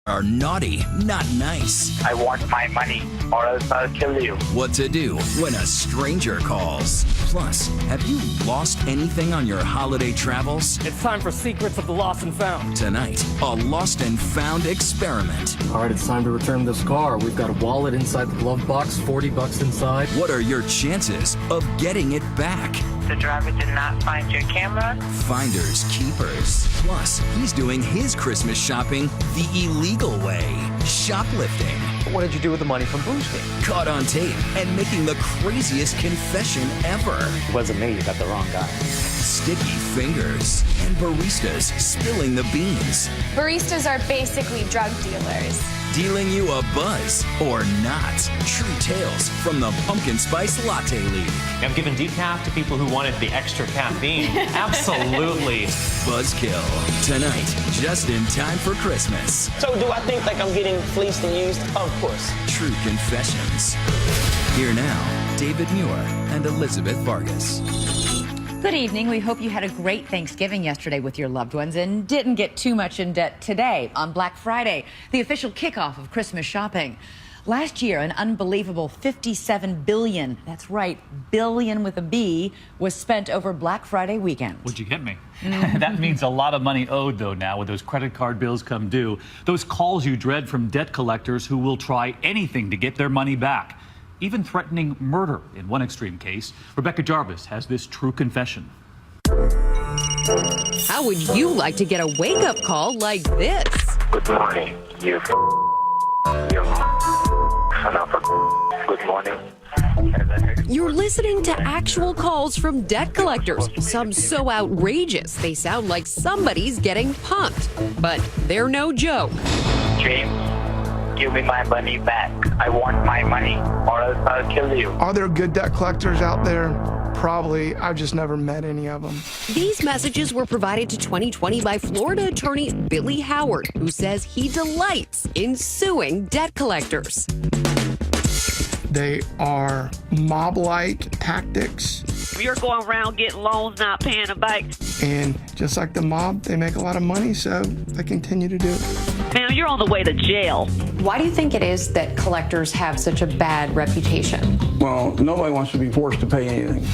are naughty, not nice. I want my money or else I'll kill you. What to do when a stranger calls. Plus, have you lost anything on your holiday travels? It's time for Secrets of the Lost and Found. Tonight, a lost and found experiment. All right, it's time to return this car. We've got a wallet inside the glove box, $40 inside. What are your chances of getting it back? The driver did not find your camera. Finders keepers. Plus, he's doing his Christmas shopping the illegal way. Shoplifting. What did you do with the money from boosting? Caught on tape and making the craziest confession ever. It wasn't me, you got the wrong guy. Sticky fingers and baristas spilling the beans. Baristas are basically drug dealers. Dealing you a buzz or not. True tales from the Pumpkin Spice Latte League. I'm giving decaf to people who wanted the extra caffeine. Absolutely. Buzzkill. Tonight, just in time for Christmas. So do I think like I'm getting fleeced and used? Of course. True confessions. Here now, David Muir and Elizabeth Vargas. Good evening. We hope you had a great Thanksgiving yesterday with your loved ones and didn't get too much in debt today on Black Friday, the official kickoff of Christmas shopping. Last year, an unbelievable $57 billion, that's right, billion with a B, was spent over Black Friday weekend. Would you get me? That means a lot of money owed, though, now, with those credit card bills come due. Those calls you dread from debt collectors who will try anything to get their money back, even threatening murder in one extreme case. Rebecca Jarvis has this true confession. How would you like to get a wake-up call like this? Good morning, you son of a. Good morning. You're listening to actual calls from debt collectors, some so outrageous they sound like somebody's getting punked. But they're no joke. James, give me my money back. I want my money or else I'll kill you. Are there good debt collectors out there? Probably. I've just never met any of them. These messages were provided to 2020 by Florida attorney Billy Howard, who says he delights in suing debt collectors. They are mob-like tactics. You're going around getting loans, not paying a back. And just like the mob, they make a lot of money, so they continue to do it. Now you're on the way to jail. Why do you think it is that collectors have such a bad reputation? Well, nobody wants to be forced to pay anything.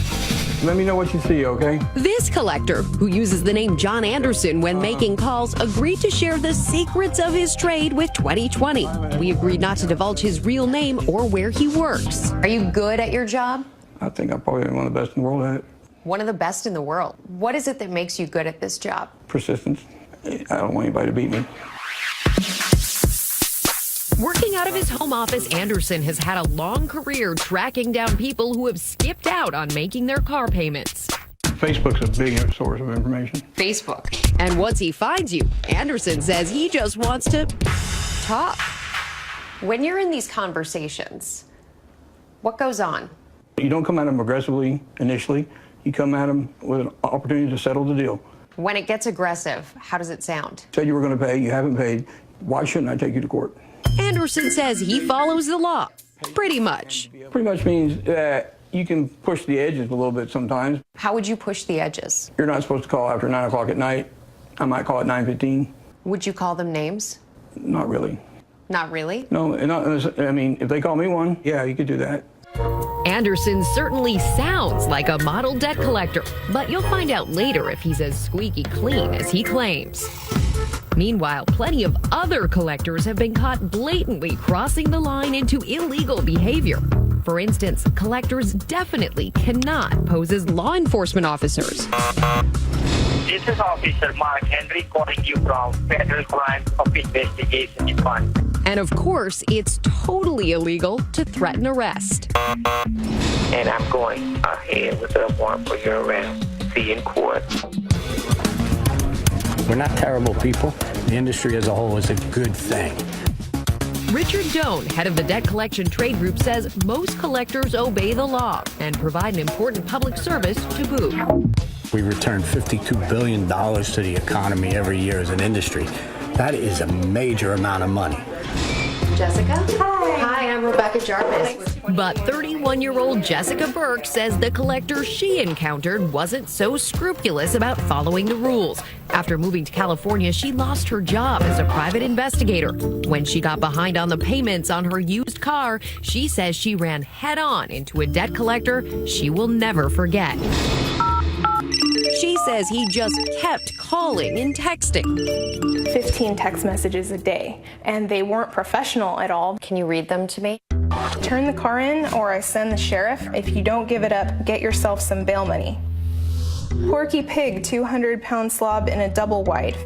Let me know what you see, okay? This collector, who uses the name John Anderson when making calls, agreed to share the secrets of his trade with 2020. We agreed not to divulge his real name or where he works. Are you good at your job? I think I'm probably one of the best in the world at it. One of the best in the world. What is it that makes you good at this job? Persistence. I don't want anybody to beat me. Working out of his home office, Anderson has had a long career tracking down people who have skipped out on making their car payments. Facebook's a big source of information. Facebook. And once he finds you, Anderson says he just wants to talk. When you're in these conversations, what goes on? You don't come at them aggressively initially. You come at them with an opportunity to settle the deal. When it gets aggressive, how does it sound? Said you were going to pay, you haven't paid. Why shouldn't I take you to court? Anderson says he follows the law, pretty much. Pretty much means that you can push the edges a little bit sometimes. How would you push the edges? You're not supposed to call after 9 o'clock at night. I might call at 9:15. Would you call them names? Not really. Not really? No, not, I mean, if they call me one, yeah, you could do that. Anderson certainly sounds like a model debt collector, but you'll find out later if he's as squeaky clean as he claims. Meanwhile, plenty of other collectors have been caught blatantly crossing the line into illegal behavior. For instance, collectors definitely cannot pose as law enforcement officers. This is Officer Mark Henry calling you from Federal Crimes of Investigation Department. And of course, it's totally illegal to threaten arrest. And I'm going ahead with a warrant for your arrest. See you in court. We're not terrible people. The industry as a whole is a good thing. Richard Doan, head of the debt collection trade group, says most collectors obey the law and provide an important public service to boot. We return $52 billion to the economy every year as an industry. That is a major amount of money. Jessica? Hi, I'm Rebecca Jarvis. But 31-year-old Jessica Burke says the collector she encountered wasn't so scrupulous about following the rules. After moving to California, she lost her job as a private investigator. When she got behind on the payments on her used car, she says she ran head-on into a debt collector she will never forget. She says he just kept calling and texting. 15 text messages a day, and they weren't professional at all. Can you read them to me? Turn the car in or I send the sheriff. If you don't give it up, get yourself some bail money. Porky Pig, 200-pound slob in a double wide.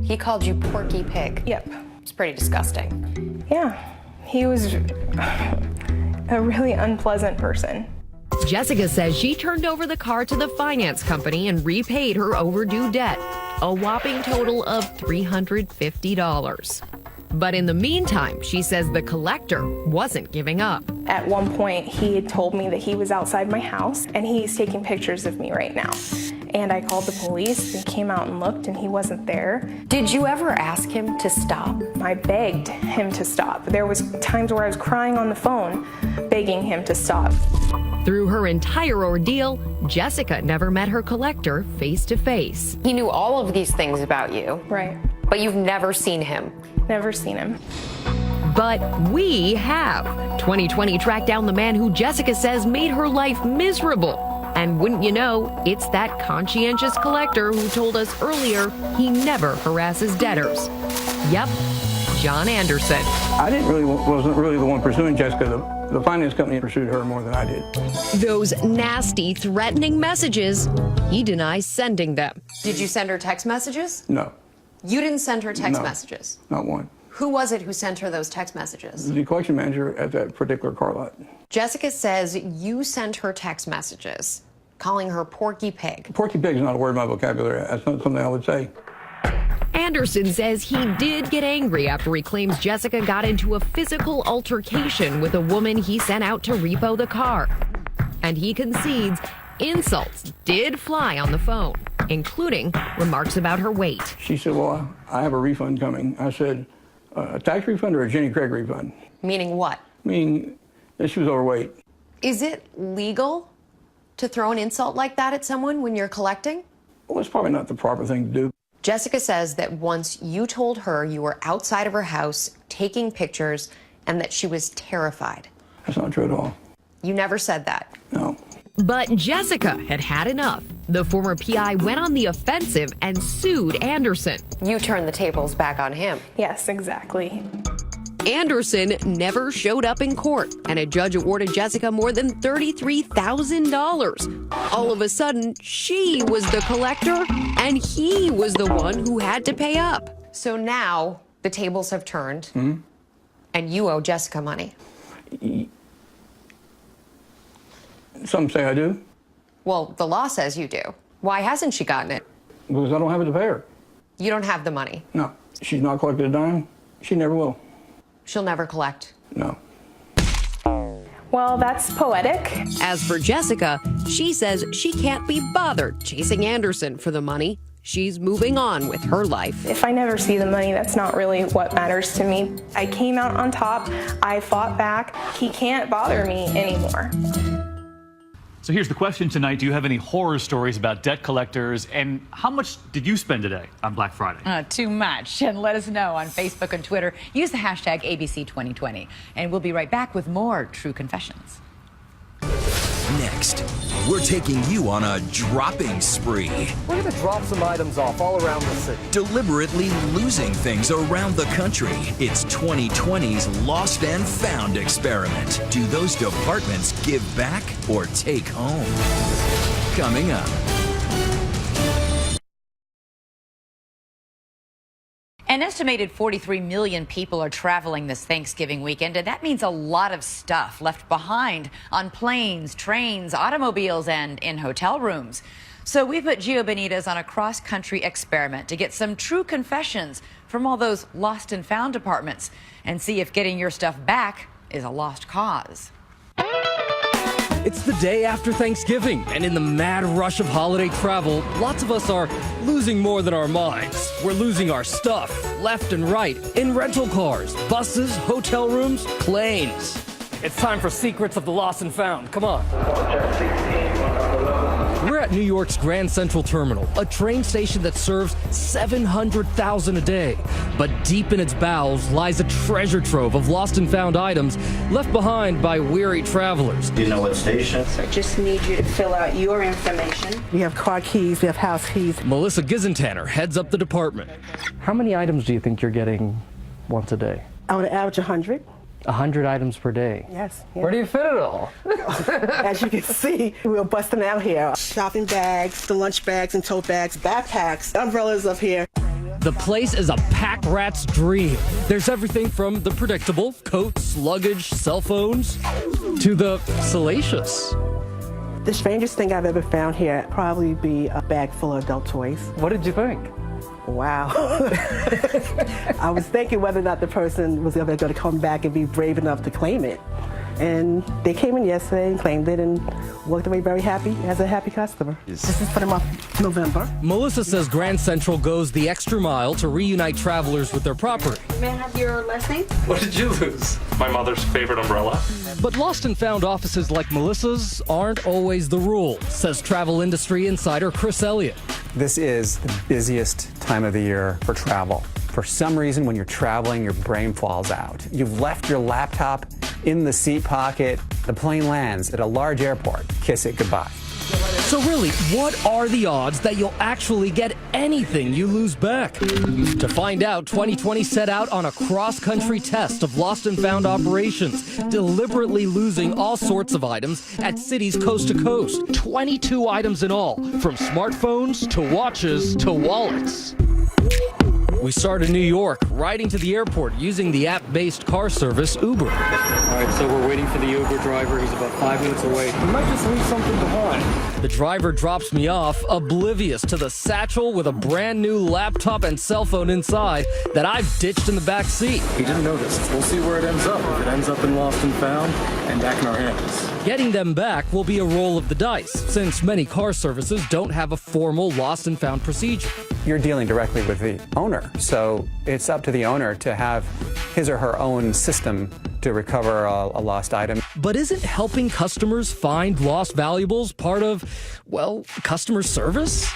He called you Porky Pig? Yep. It's pretty disgusting. Yeah, he was a really unpleasant person. Jessica says she turned over the car to the finance company and repaid her overdue debt, a whopping total of $350. But in the meantime, she says the collector wasn't giving up. At one point, he had told me that he was outside my house, and he's taking pictures of me right now. And I called the police. They came out and looked, and he wasn't there. Did you ever ask him to stop? I begged him to stop. There was times where I was crying on the phone, begging him to stop. Through her entire ordeal, Jessica never met her collector face to face. He knew all of these things about you. Right. But you've never seen him. Never seen him. But we have. 2020 tracked down the man who Jessica says made her life miserable. And wouldn't you know, it's that conscientious collector who told us earlier he never harasses debtors. Yep, John Anderson. I wasn't really the one pursuing Jessica. The finance company pursued her more than I did. Those nasty, threatening messages, he denies sending them. Did you send her text messages? No. You didn't send her text No, messages? Not one. Who was it who sent her those text messages? The collection manager at that particular car lot. Jessica says you sent her text messages, calling her Porky Pig. Porky Pig is not a word in my vocabulary. That's not something I would say. Anderson says he did get angry after he claims Jessica got into a physical altercation with a woman he sent out to repo the car. And he concedes insults did fly on the phone, including remarks about her weight. She said, well, I have a refund coming. I said, a tax refund or a Jenny Craig refund? Meaning what? Meaning that she was overweight. Is it legal to throw an insult like that at someone when you're collecting? Well, it's probably not the proper thing to do. Jessica says that once you told her you were outside of her house taking pictures and that she was terrified. That's not true at all. You never said that. No. But Jessica had had enough. The former PI went on the offensive and sued Anderson. You turned the tables back on him. Yes, exactly. Anderson never showed up in court, and a judge awarded Jessica more than $33,000. All of a sudden, she was the collector, and he was the one who had to pay up. So now the tables have turned, and you owe Jessica money. Some say I do. Well, the law says you do. Why hasn't she gotten it? Because I don't have it to pay her. You don't have the money. No. She's not collected a dime. She never will. She'll never collect. No. Well, that's poetic. As for Jessica, she says she can't be bothered chasing Anderson for the money. She's moving on with her life. If I never see the money, that's not really what matters to me. I came out on top. I fought back. He can't bother me anymore. So here's the question tonight. Do you have any horror stories about debt collectors? And how much did you spend today on Black Friday? Too much. And let us know on Facebook and Twitter. Use the hashtag ABC2020. And we'll be right back with more True Confessions. Next, we're taking you on a dropping spree. We're going to drop some items off all around the city. Deliberately losing things around the country. It's 2020's Lost and Found experiment. Do those departments give back or take home? Coming up. An estimated 43 million people are traveling this Thanksgiving weekend, and that means a lot of stuff left behind on planes, trains, automobiles, and in hotel rooms. So we put Gio Benitez on a cross-country experiment to get some true confessions from all those lost and found departments and see if getting your stuff back is a lost cause. It's the day after Thanksgiving, and in the mad rush of holiday travel, lots of us are losing more than our minds. We're losing our stuff, left and right, in rental cars, buses, hotel rooms, planes. It's time for Secrets of the Lost and Found. Come on. We're at New York's Grand Central Terminal, a train station that serves 700,000 a day. But deep in its bowels lies a treasure trove of lost and found items left behind by weary travelers. Do you know what station? So I just need you to fill out your information. We have car keys, we have house keys. Melissa Gizentanner heads up the department. How many items do you think you're getting once a day? On average, 100. 100 items per day? Yes. Where do you fit it all? As you can see, we're busting out here. Shopping bags, the lunch bags and tote bags, backpacks, umbrellas up here. The place is a pack rat's dream. There's everything from the predictable, coats, luggage, cell phones, to the salacious. The strangest thing I've ever found here probably be a bag full of adult toys. What did you think? Wow. I was thinking whether or not the person was ever going to come back and be brave enough to claim it. And they came in yesterday and claimed it and walked away very happy as a happy customer. This is for the month of November. Melissa says Grand Central goes the extra mile to reunite travelers with their property. May I have your last name? What did you lose? My mother's favorite umbrella. But lost and found offices like Melissa's aren't always the rule, says travel industry insider Chris Elliott. This is the busiest time of the year for travel. For some reason, when you're traveling, your brain falls out. You've left your laptop in the seat pocket. The plane lands at a large airport. Kiss it goodbye. So really, what are the odds that you'll actually get anything you lose back? To find out, 2020 set out on a cross-country test of lost and found operations, deliberately losing all sorts of items at cities coast to coast. 22 items in all, from smartphones to watches to wallets. We start in New York, riding to the airport using the app-based car service Uber. All right, so we're waiting for the Uber driver. He's about 5 minutes away. He might just leave something behind. The driver drops me off, oblivious to the satchel with a brand new laptop and cell phone inside that I've ditched in the back seat. He didn't notice. We'll see where it ends up. If it ends up in lost and found and back in our hands. Getting them back will be a roll of the dice, since many car services don't have a formal lost and found procedure. You're dealing directly with the owner, so it's up to the owner to have his or her own system to recover a lost item. But isn't helping customers find lost valuables part of, well, customer service?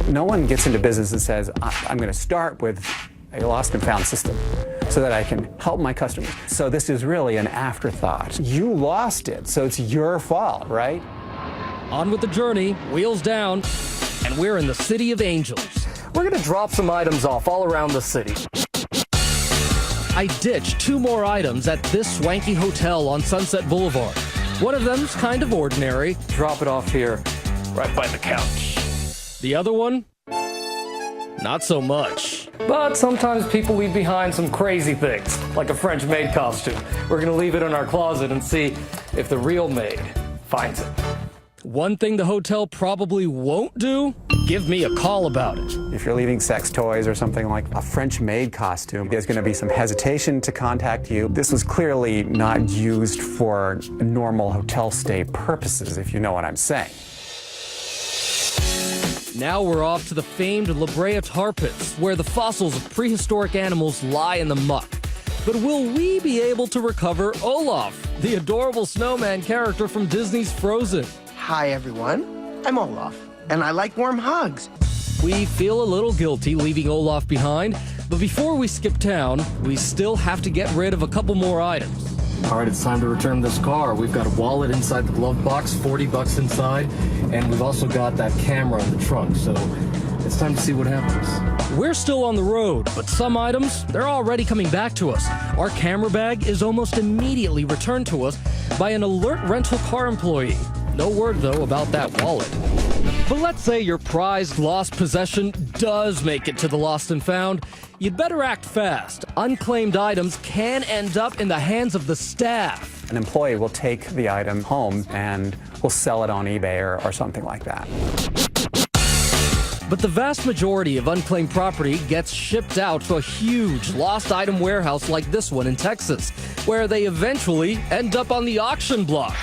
No one gets into business and says, I'm going to start with a lost and found system so that I can help my customers. So this is really an afterthought. You lost it, so it's your fault, right? On with the journey, wheels down, and we're in the City of Angels. We're gonna drop some items off all around the city. I ditched 2 more items at this swanky hotel on Sunset Boulevard. One of them's kind of ordinary. Drop it off here, right by the couch. The other one? Not so much. But sometimes people leave behind some crazy things, like a French maid costume. We're gonna leave it in our closet and see if the real maid finds it. One thing the hotel probably won't do? Give me a call about it. If you're leaving sex toys or something like a French maid costume, there's going to be some hesitation to contact you. This was clearly not used for normal hotel stay purposes, if you know what I'm saying. Now we're off to the famed La Brea tar pits, where the fossils of prehistoric animals lie in the muck. But will we be able to recover Olaf, the adorable snowman character from Disney's Frozen? Hi, everyone. I'm Olaf, and I like warm hugs. We feel a little guilty leaving Olaf behind, but before we skip town, we still have to get rid of a couple more items. All right, it's time to return this car. We've got a wallet inside the glove box, 40 bucks inside, and we've also got that camera in the trunk, so it's time to see what happens. We're still on the road, but some items, they're already coming back to us. Our camera bag is almost immediately returned to us by an alert rental car employee. No word, though, about that wallet. But let's say your prized lost possession does make it to the lost and found. You'd better act fast. Unclaimed items can end up in the hands of the staff. An employee will take the item home and will sell it on eBay or something like that. But the vast majority of unclaimed property gets shipped out to a huge lost item warehouse like this one in Texas, where they eventually end up on the auction block.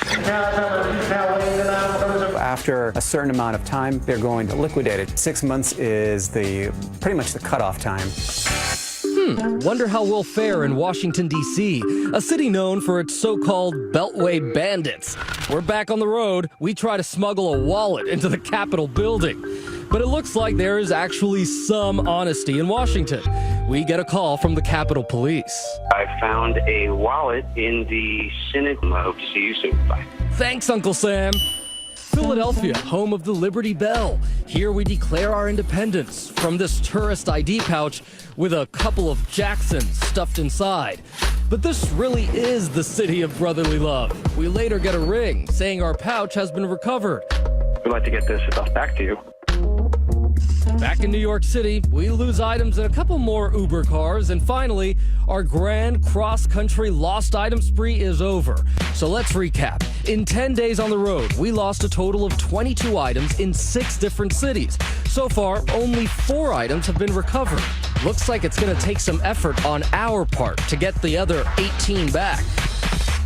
After a certain amount of time, they're going to liquidate it. 6 months is pretty much the cutoff time. Wonder how we'll fare in Washington, D.C., a city known for its so-called Beltway bandits. We're back on the road. We try to smuggle a wallet into the Capitol building. But it looks like there is actually some honesty in Washington. We get a call from the Capitol Police. I found a wallet in the Senate. I hope to see you soon. Bye. Thanks, Uncle Sam. Philadelphia, home of the Liberty Bell. Here we declare our independence from this tourist ID pouch with a couple of Jacksons stuffed inside. But this really is the city of brotherly love. We later get a ring saying our pouch has been recovered. We'd like to get this stuff back to you. Back in New York City, we lose items in a couple more Uber cars, and finally, our grand cross-country lost item spree is over. So let's recap. In 10 days on the road, we lost a total of 22 items in 6 different cities. So far, only 4 items have been recovered. Looks like it's going to take some effort on our part to get the other 18 back.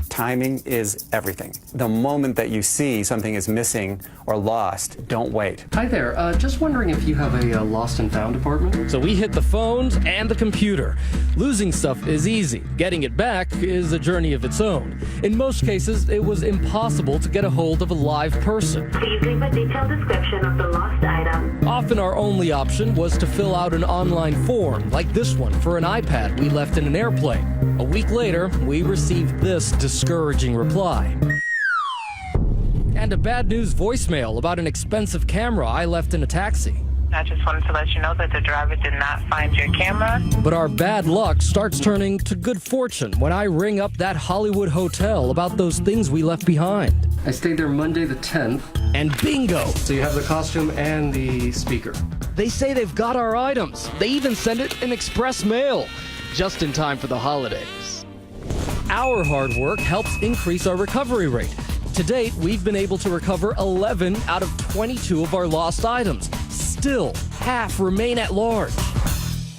Timing is everything. The moment that you see something is missing or lost, don't wait. Hi there. Just wondering if you have a lost and found department? So we hit the phones and the computer. Losing stuff is easy. Getting it back is a journey of its own. In most cases, it was impossible to get a hold of a live person. Please leave a detailed description of the lost item. Often our only option was to fill out an online form, like this one for an iPad we left in an airplane. A week later, we received this discouraging reply. And a bad news voicemail about an expensive camera I left in a taxi. I just wanted to let you know that the driver did not find your camera. But our bad luck starts turning to good fortune when I ring up that Hollywood hotel about those things we left behind. I stayed there Monday the 10th. And bingo! So you have the costume and the speaker. They say they've got our items. They even send it in express mail, just in time for the holidays. Our hard work helps increase our recovery rate. To date, we've been able to recover 11 out of 22 of our lost items. Still, half remain at large.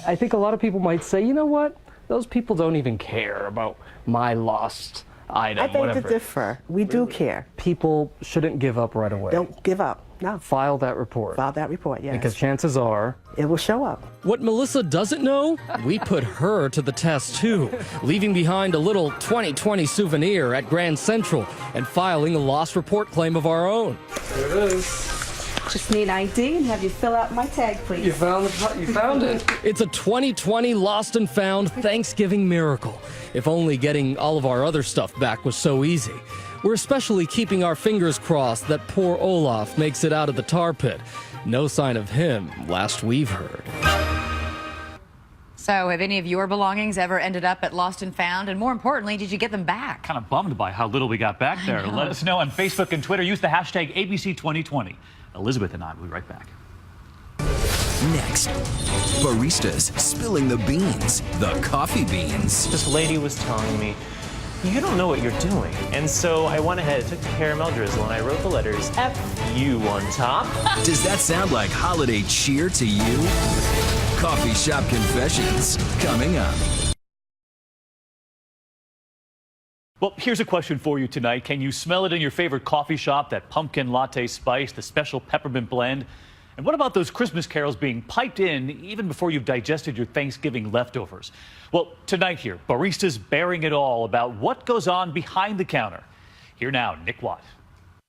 I think a lot of people might say, you know what? Those people don't even care about my lost item. I think to differ. We do care. People shouldn't give up right away. Don't give up. No. File that report. File that report, yes. Because chances are it will show up. What Melissa doesn't know, we put her to the test too, leaving behind a little 2020 souvenir at Grand Central and filing a lost report claim of our own. There it is. Just need ID and have you fill out my tag, please. You found it. It's a 2020 lost and found Thanksgiving miracle. If only getting all of our other stuff back was so easy. We're especially keeping our fingers crossed that poor Olaf makes it out of the tar pit. No sign of him, last we've heard. So, have any of your belongings ever ended up at Lost and Found? And more importantly, did you get them back? Kind of bummed by how little we got back there. Let us know on Facebook and Twitter. Use the hashtag ABC2020. Elizabeth and I will be right back. Next, baristas spilling the beans, the coffee beans. This lady was telling me, you don't know what you're doing. And so I went ahead, took the caramel drizzle, and I wrote the letters F-U on top. Does that sound like holiday cheer to you? Coffee Shop Confessions, coming up. Well, here's a question for you tonight. Can you smell it in your favorite coffee shop, that pumpkin latte spice, the special peppermint blend? And what about those Christmas carols being piped in even before you've digested your Thanksgiving leftovers? Well, tonight here, baristas bearing it all about what goes on behind the counter. Here now, Nick Watt.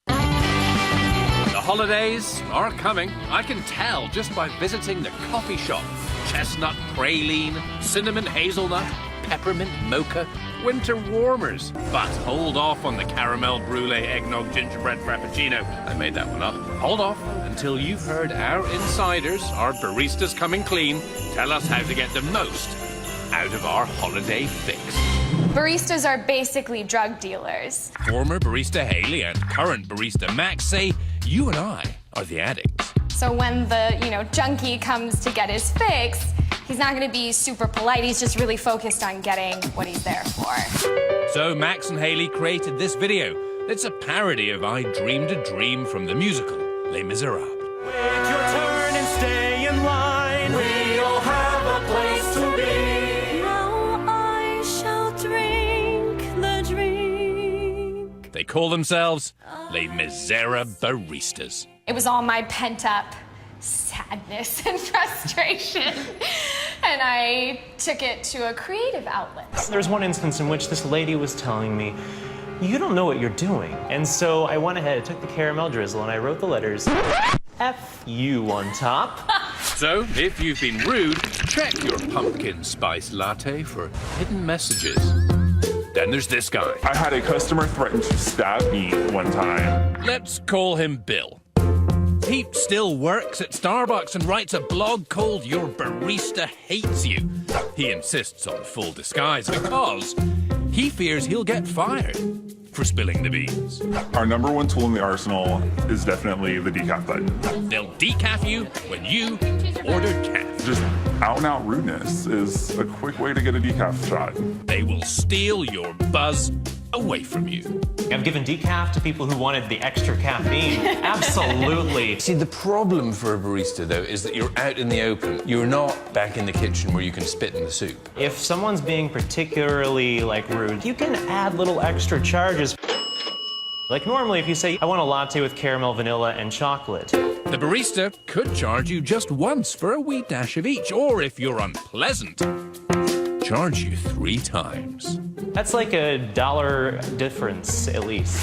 The holidays are coming. I can tell just by visiting the coffee shop. Chestnut praline, cinnamon hazelnut, peppermint mocha, winter warmers. But hold off on the caramel brulee eggnog gingerbread frappuccino. I made that one up. Hold off until you've heard our insiders, our baristas coming clean, tell us how to get the most out of our holiday fix. Baristas are basically drug dealers. Former barista Haley and current barista Max say you and I are the addicts. So when the, junkie comes to get his fix, he's not going to be super polite. He's just really focused on getting what he's there for. So Max and Haley created this video. It's a parody of I Dreamed a Dream from the musical Les Miserables. Wait your turn and stay They call themselves Les Misera Baristas. It was all my pent-up sadness and frustration, and I took it to a creative outlet. There's one instance in which this lady was telling me, you don't know what you're doing. And so I went ahead, took the caramel drizzle, and I wrote the letters F you on top. So, if you've been rude, check your pumpkin spice latte for hidden messages. Then there's this guy. I had a customer threaten to stab me one time. Let's call him Bill. He still works at Starbucks and writes a blog called Your Barista Hates You. He insists on full disguise because he fears he'll get fired for spilling the beans. Our number one tool in the arsenal is definitely the decaf button. They'll decaf you when you ordered caf. Just out-and-out rudeness is a quick way to get a decaf shot. They will steal your buzz away from you. I've given decaf to people who wanted the extra caffeine. Absolutely. See, the problem for a barista, though, is that you're out in the open. You're not back in the kitchen where you can spit in the soup. If someone's being particularly, rude, you can add little extra charges. Like normally, if you say, I want a latte with caramel, vanilla, and chocolate. The barista could charge you just once for a wee dash of each, or if you're unpleasant, charge you 3 times. That's like $1 difference, at least.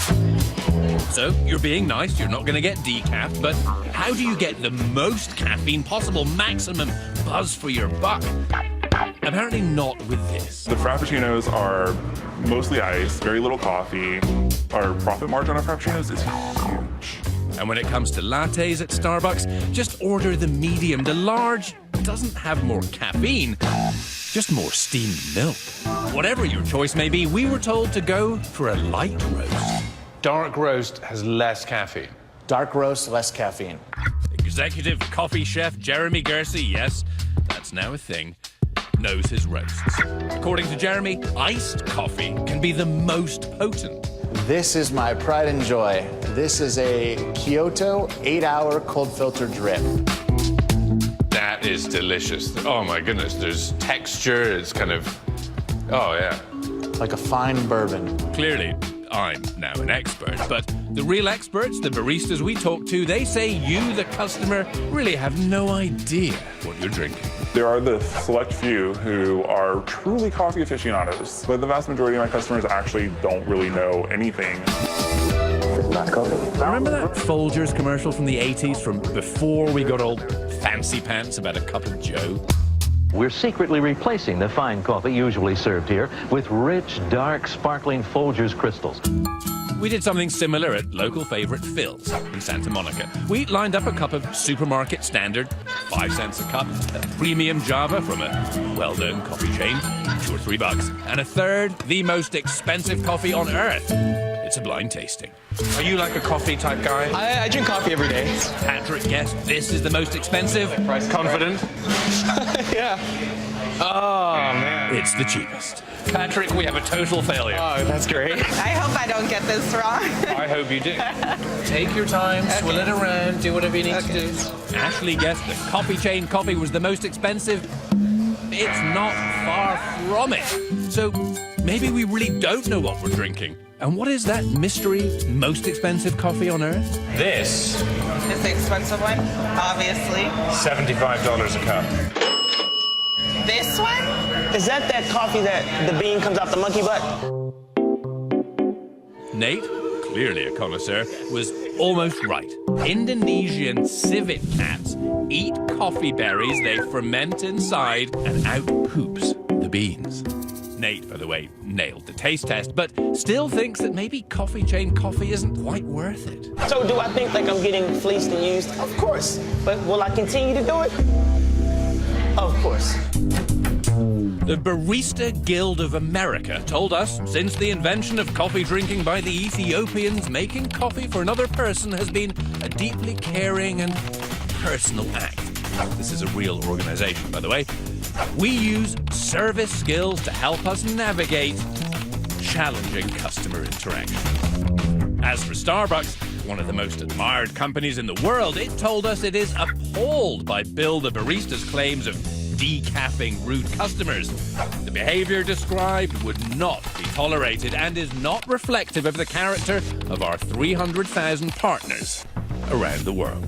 So, you're being nice, you're not going to get decaf, but how do you get the most caffeine possible, maximum buzz for your buck? Apparently not with this. The Frappuccinos are mostly ice, very little coffee. Our profit margin on Frappuccinos is huge. And when it comes to lattes at Starbucks, just order the medium. The large doesn't have more caffeine, just more steamed milk. Whatever your choice may be, we were told to go for a light roast. Dark roast has less caffeine. Dark roast, less caffeine. Executive coffee chef Jeremy Gersey, yes, that's now a thing, knows his roasts. According to Jeremy, iced coffee can be the most potent. This is my pride and joy. This is a Kyoto 8-hour cold filter drip. That is delicious. Oh my goodness, there's texture, it's kind of, oh yeah. Like a fine bourbon. Clearly, I'm now an expert, but the real experts, the baristas we talk to, they say you, the customer, really have no idea what you're drinking. There are the select few who are truly coffee aficionados, but the vast majority of my customers actually don't really know anything. Remember that Folgers commercial from the 80s, from before we got all fancy pants about a cup of joe? We're secretly replacing the fine coffee usually served here with rich, dark, sparkling Folgers crystals. We did something similar at local favorite Phil's in Santa Monica. We lined up a cup of supermarket standard, 5 cents a cup, a premium Java from a well-known coffee chain, $2 or $3, and a third, the most expensive coffee on earth. It's a blind tasting. Are you like a coffee type guy? I drink coffee every day. Patrick guessed this is the most expensive. Price confident? Yeah. Oh, man. It's the cheapest. Patrick, we have a total failure. Oh, that's great. I hope I don't get this wrong. I hope you do. Take your time, swill it around, do whatever you need to do. Ashley guessed the coffee chain coffee was the most expensive. It's not far from it. So maybe we really don't know what we're drinking. And what is that mystery most expensive coffee on earth? This. It's the expensive one, obviously. $75 a cup. This one? Is that coffee that the bean comes out the monkey butt? Nate, clearly a connoisseur, was almost right. Indonesian civet cats eat coffee berries they ferment inside and out poops the beans. Nate, by the way, nailed the taste test, but still thinks that maybe coffee chain coffee isn't quite worth it. So do I think like I'm getting fleeced and used? Of course. But will I continue to do it? Of course. The Barista Guild of America told us since the invention of coffee drinking by the Ethiopians, making coffee for another person has been a deeply caring and personal act. This is a real organization, by the way. We use service skills to help us navigate challenging customer interaction. As for Starbucks, one of the most admired companies in the world, it told us it is appalled by Bill the Barista's claims of decapping rude customers. The behavior described would not be tolerated and is not reflective of the character of our 300,000 partners around the world.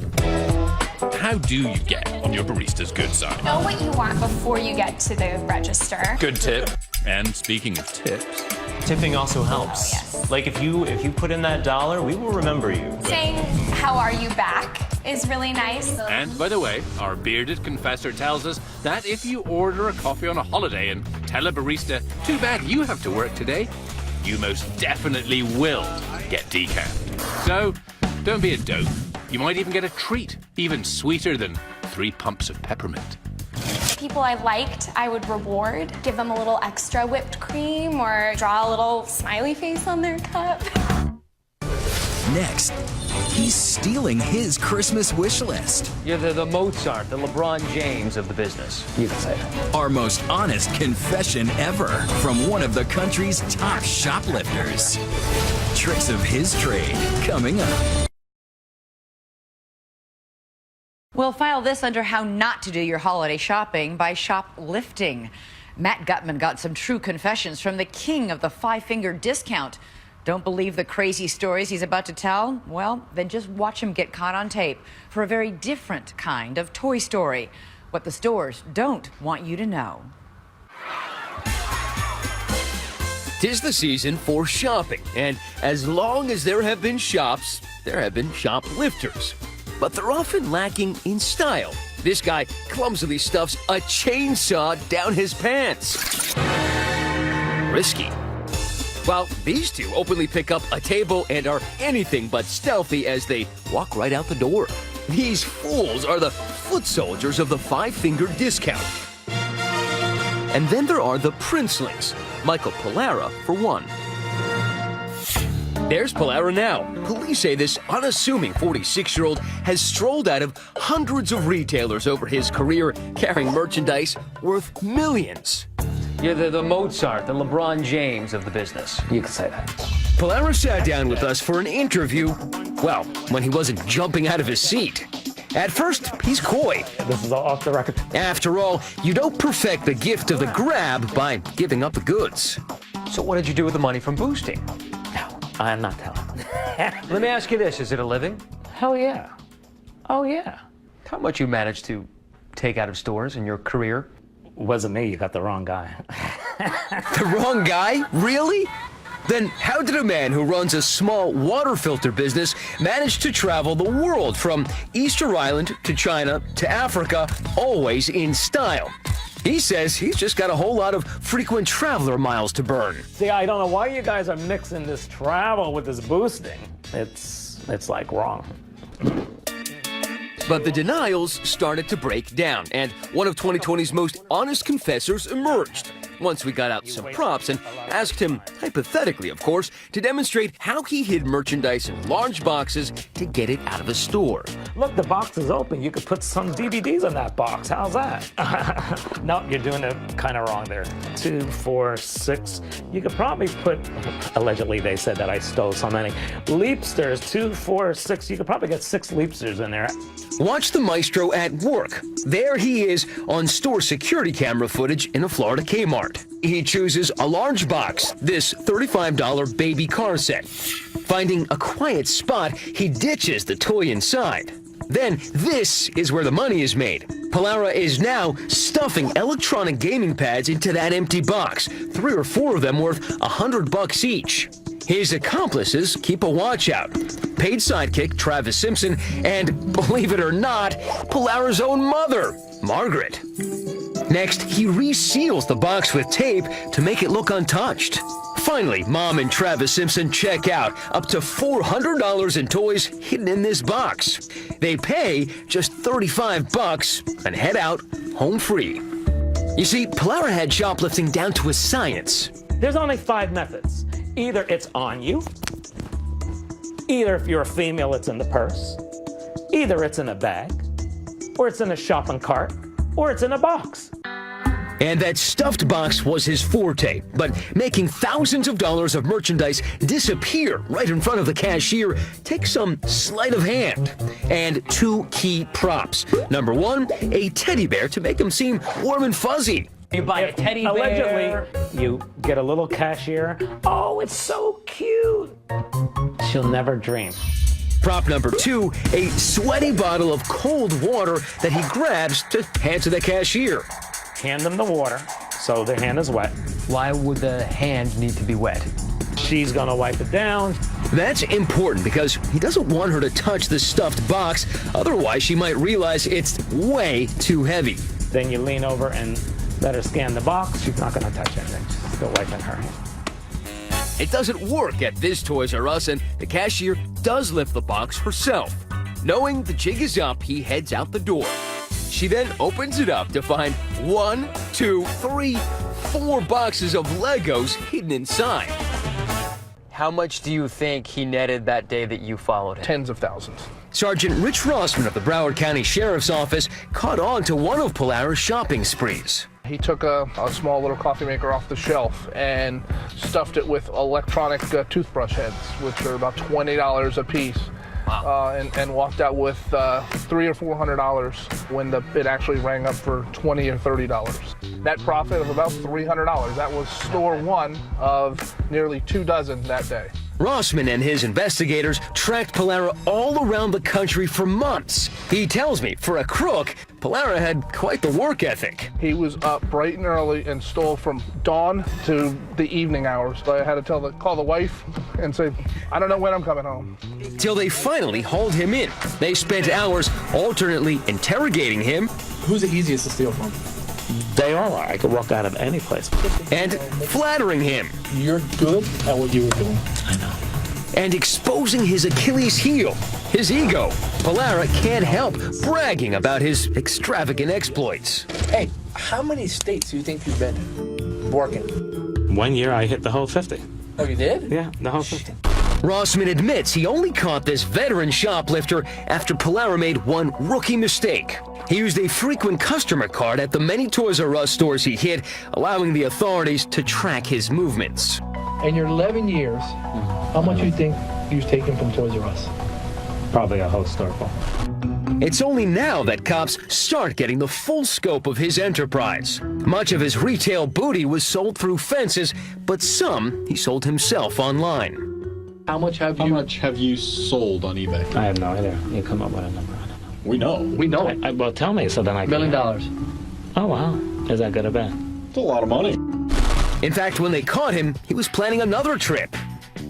How do you get on your barista's good side? Know what you want before you get to the register. Good tip. And speaking of tips, tipping also helps. Oh, yes. Like if you put in that $1, we will remember you. Saying "How are you back?" is really nice. And by the way, our bearded confessor tells us that if you order a coffee on a holiday and tell a barista, "Too bad you have to work today," you most definitely will get decaf. So don't be a dope. You might even get a treat, even sweeter than 3 pumps of peppermint. People I liked, I would reward, give them a little extra whipped cream or draw a little smiley face on their cup. Next, he's stealing his Christmas wish list. You're the Mozart, the LeBron James of the business. You can say that. Our most honest confession ever from one of the country's top shoplifters. Tricks of his trade coming up. We'll file this under how not to do your holiday shopping by shoplifting. Matt Gutman got some true confessions from the king of the 5-finger discount. Don't believe the crazy stories he's about to tell? Well, then just watch him get caught on tape for a very different kind of toy story. What the stores don't want you to know. 'Tis the season for shopping, and as long as there have been shops, there have been shoplifters. But they're often lacking in style. This guy clumsily stuffs a chainsaw down his pants. Risky. While these two openly pick up a table and are anything but stealthy as they walk right out the door. These fools are the foot soldiers of the 5-finger discount. And then there are the princelings, Michael Pallara for one. There's Pallara now. Police say this unassuming 46-year-old has strolled out of hundreds of retailers over his career, carrying merchandise worth millions. You're the Mozart, the LeBron James of the business. You can say that. Pallara sat down with us for an interview, well, when he wasn't jumping out of his seat. At first, he's coy. This is off the record. After all, you don't perfect the gift of the grab by giving up the goods. So what did you do with the money from boosting? I'm not telling. Let me ask you this, is it a living? Hell yeah. Oh yeah. How much you managed to take out of stores in your career? Wasn't me, you got the wrong guy. The wrong guy? Really? Then how did a man who runs a small water filter business manage to travel the world from Easter Island to China to Africa, always in style? He says he's just got a whole lot of frequent traveler miles to burn. See, I don't know why you guys are mixing this travel with this boosting. It's like wrong. But the denials started to break down, and one of 2020's most honest confessors emerged. Once we got out some props and asked him, hypothetically of course, to demonstrate how he hid merchandise in large boxes to get it out of a store. Look, the box is open. You could put some DVDs in that box. How's that? No, you're doing it kind of wrong there. 2, 4, 6. You could probably put, allegedly they said that I stole so many. Leapsters, 2, 4, 6. You could probably get 6 Leapsters in there. Watch the maestro at work. There he is on store security camera footage in a Florida Kmart. He chooses a large box, this $35 baby car set. Finding a quiet spot, he ditches the toy inside. Then this is where the money is made. Pallara is now stuffing electronic gaming pads into that empty box, 3 or 4 of them worth $100 each. His accomplices keep a watch out. Paid sidekick Travis Simpson and, believe it or not, Pallara's own mother, Margaret. Next, he reseals the box with tape to make it look untouched. Finally, Mom and Travis Simpson check out, up to $400 in toys hidden in this box. They pay just $35 and head out home free. You see, Pallara had shoplifting down to a science. There's only 5 methods. Either it's on you, either if you're a female, it's in the purse, either it's in a bag, or it's in a shopping cart, or it's in a box. And that stuffed box was his forte, but making thousands of dollars of merchandise disappear right in front of the cashier takes some sleight of hand. And 2 key props. Number 1, a teddy bear to make him seem warm and fuzzy. You buy a teddy bear. Allegedly, you get a little cashier. Oh, it's so cute. She'll never dream. Prop number 2, a sweaty bottle of cold water that he grabs to hand to the cashier. Hand them the water so their hand is wet. Why would the hand need to be wet? She's gonna wipe it down. That's important because he doesn't want her to touch the stuffed box, otherwise she might realize it's way too heavy. Then you lean over and let her scan the box. She's not gonna touch anything. She's still wiping her hand. It doesn't work at this Toys R Us, and the cashier does lift the box herself. Knowing the jig is up, he heads out the door. She then opens it up to find 1, 2, 3, 4 boxes of Legos hidden inside. How much do you think he netted that day that you followed him? Tens of thousands. Sergeant Rich Rossman of the Broward County Sheriff's Office caught on to one of Polara's shopping sprees. He took a small little coffee maker off the shelf and stuffed it with electronic toothbrush heads, which are about $20 a piece. Wow. And walked out with $300 or $400 when the bid actually rang up for $20 or $30. Net profit of about $300. That was store 1 of nearly 2 dozen that day. Rossman and his investigators tracked Polara all around the country for months. He tells me, for a crook, Polara had quite the work ethic. He was up bright and early and stole from dawn to the evening hours. So I had to call the wife and say, I don't know when I'm coming home. Till they finally hauled him in. They spent hours alternately interrogating him. Who's the easiest to steal from? They all are. I could walk out of any place. And flattering him. You're good at what you were doing. I know. And exposing his Achilles heel, his ego. Polara can't help bragging about his extravagant exploits. Hey, how many states do you think you've been in working? 1 year I hit the whole 50. Oh, you did? Yeah, the whole 50. Rossman admits he only caught this veteran shoplifter after Polara made one rookie mistake. He used a frequent customer card at the many Toys R Us stores he hit, allowing the authorities to track his movements. In your 11 years, how much do you think you've taken from Toys R Us? Probably a whole store full. It's only now that cops start getting the full scope of his enterprise. Much of his retail booty was sold through fences, but some he sold himself online. How much have you sold on eBay? I have no idea. You come up with a number. I don't know. We know. We know. Well, tell me so then I can. $1 million. Oh, wow. Is that good or bad? It's a lot of money. In fact, when they caught him, he was planning another trip.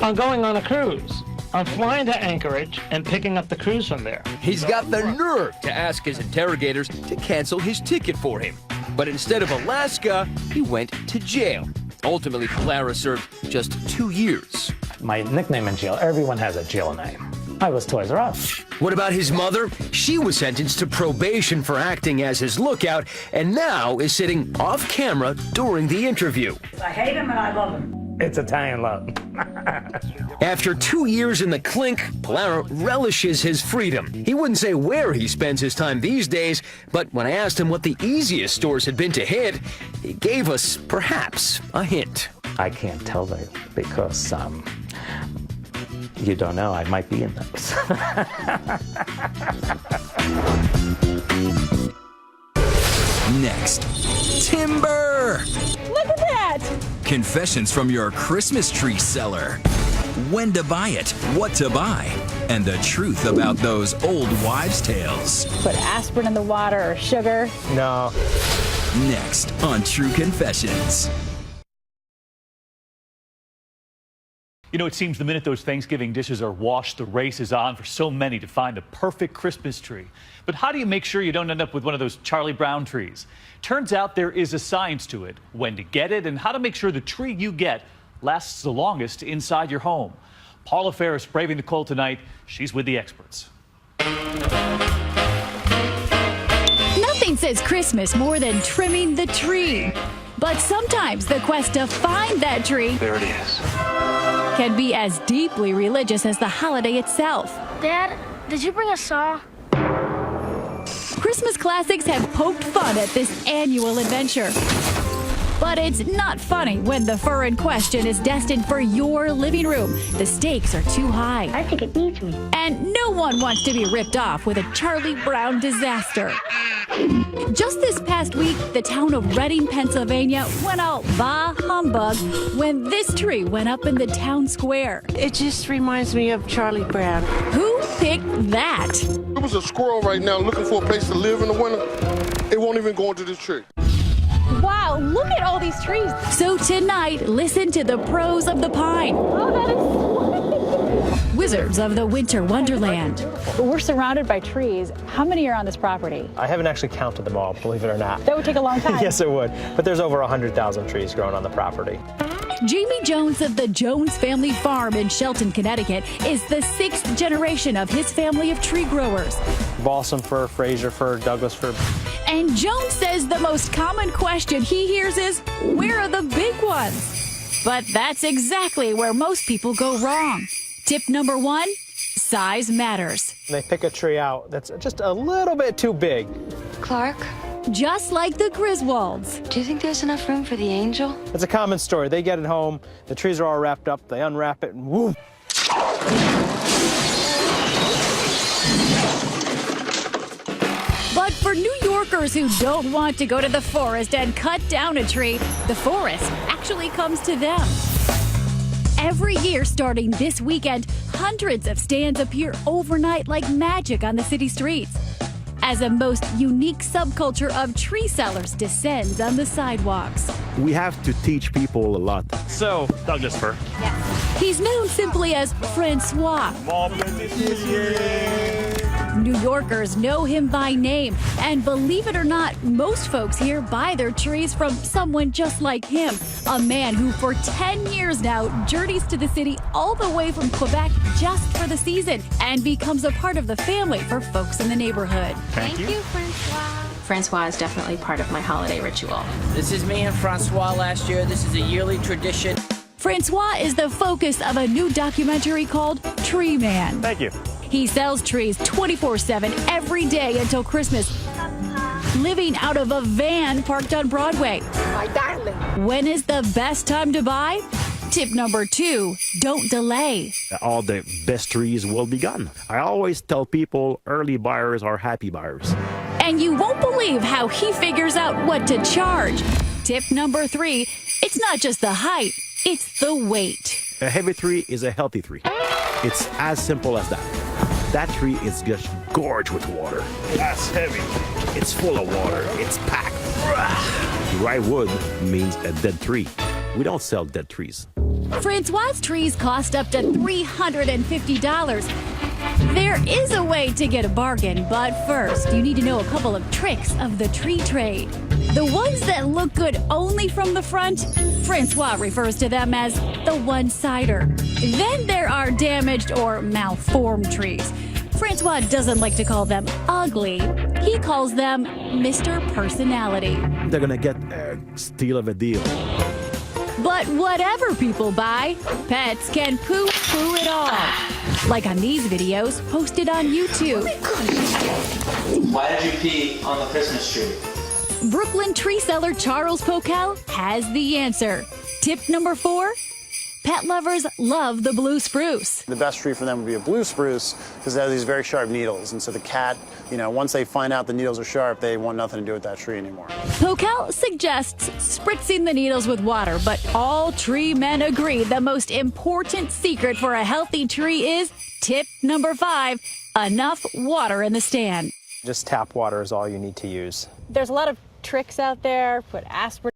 I'm going on a cruise. I'm flying to Anchorage and picking up the cruise from there. He's got the nerve to ask his interrogators to cancel his ticket for him. But instead of Alaska, he went to jail. Ultimately, Polara served just 2 years. My nickname in jail, everyone has a jail name. I was Toys R Us. What about his mother? She was sentenced to probation for acting as his lookout and now is sitting off camera during the interview. I hate him and I love him. It's Italian love. After 2 years in the clink, Polara relishes his freedom. He wouldn't say where he spends his time these days, but when I asked him what the easiest stores had been to hit, he gave us perhaps a hint. I can't tell you because you don't know. I might be in those. Next, timber! Look at that! Confessions from your Christmas tree seller. When to buy it, what to buy, and the truth about those old wives' tales. Put aspirin in the water or sugar. No. Next on True Confessions. You know, it seems the minute those Thanksgiving dishes are washed, the race is on for so many to find the perfect Christmas tree. But how do you make sure you don't end up with one of those Charlie Brown trees? Turns out there is a science to it, when to get it and how to make sure the tree you get lasts the longest inside your home. Paula Fair is braving the cold tonight. She's with the experts. Nothing says Christmas more than trimming the tree. But sometimes the quest to find that tree, There it is, can be as deeply religious as the holiday itself. Dad, did you bring a saw? Christmas Classics have poked fun at this annual adventure. But it's not funny when the fur in question is destined for your living room. The stakes are too high. I think it needs me. And no one wants to be ripped off with a Charlie Brown disaster. Just this past week, the town of Reading, Pennsylvania went all bah humbug when this tree went up in the town square. It just reminds me of Charlie Brown. Who picked that? There was a squirrel right now looking for a place to live in the winter. It won't even go into this tree. Wow, look at all these trees. So tonight, listen to the pros of the pine. Oh, that is Wizards of the Winter Wonderland. We're surrounded by trees. How many are on this property? I haven't actually counted them all, believe it or not. That would take a long time. Yes, it would. But there's over 100,000 trees growing on the property. Jamie Jones of the Jones Family Farm in Shelton, Connecticut, is the 6th generation of his family of tree growers. Balsam fir, Fraser fir, Douglas fir. And Jones says the most common question he hears is, where are the big ones? But that's exactly where most people go wrong. Tip number 1, size matters. They pick a tree out that's just a little bit too big. Clark? Just like the Griswolds. Do you think there's enough room for the angel? It's a common story. They get it home, the trees are all wrapped up, they unwrap it, and whoop. But for New Yorkers who don't want to go to the forest and cut down a tree, the forest actually comes to them. Every year starting this weekend, hundreds of stands appear overnight like magic on the city streets, as a most unique subculture of tree sellers descends on the sidewalks. We have to teach people a lot. So, Douglas fir. He's known simply as Francois. New Yorkers know him by name, and believe it or not, most folks here buy their trees from someone just like him, a man who for 10 years now journeys to the city all the way from Quebec just for the season and becomes a part of the family for folks in the neighborhood. Thank you, Francois. Francois is definitely part of my holiday ritual. This is me and Francois last year. This is a yearly tradition. Francois is the focus of a new documentary called Tree Man. Thank you. He sells trees 24/7 every day until Christmas, living out of a van parked on Broadway. My darling. When is the best time to buy? Tip number 2, don't delay. All the best trees will be gone. I always tell people early buyers are happy buyers. And you won't believe how he figures out what to charge. Tip number 3, it's not just the height, it's the weight. A heavy tree is a healthy tree. It's as simple as that. That tree is just gorged with water. That's heavy. It's full of water. It's packed. Dry wood means a dead tree. We don't sell dead trees. Francois' trees cost up to $350. There is a way to get a bargain, but first, you need to know a couple of tricks of the tree trade. The ones that look good only from the front, Francois refers to them as the one-sider. Then there are damaged or malformed trees. Francois doesn't like to call them ugly. He calls them Mr. Personality. They're gonna get a steal of a deal. But whatever people buy, pets can poo-poo it all. Like on these videos posted on YouTube. Why did you pee on the Christmas tree? Brooklyn tree seller Charles Pokel has the answer. Tip number 4, pet lovers love the blue spruce. The best tree for them would be a blue spruce because it has these very sharp needles. And so the cat, once they find out the needles are sharp, they want nothing to do with that tree anymore. Pokel suggests spritzing the needles with water, but all tree men agree the most important secret for a healthy tree is tip number 5, enough water in the stand. Just tap water is all you need to use. There's a lot of tricks out there. Put aspirin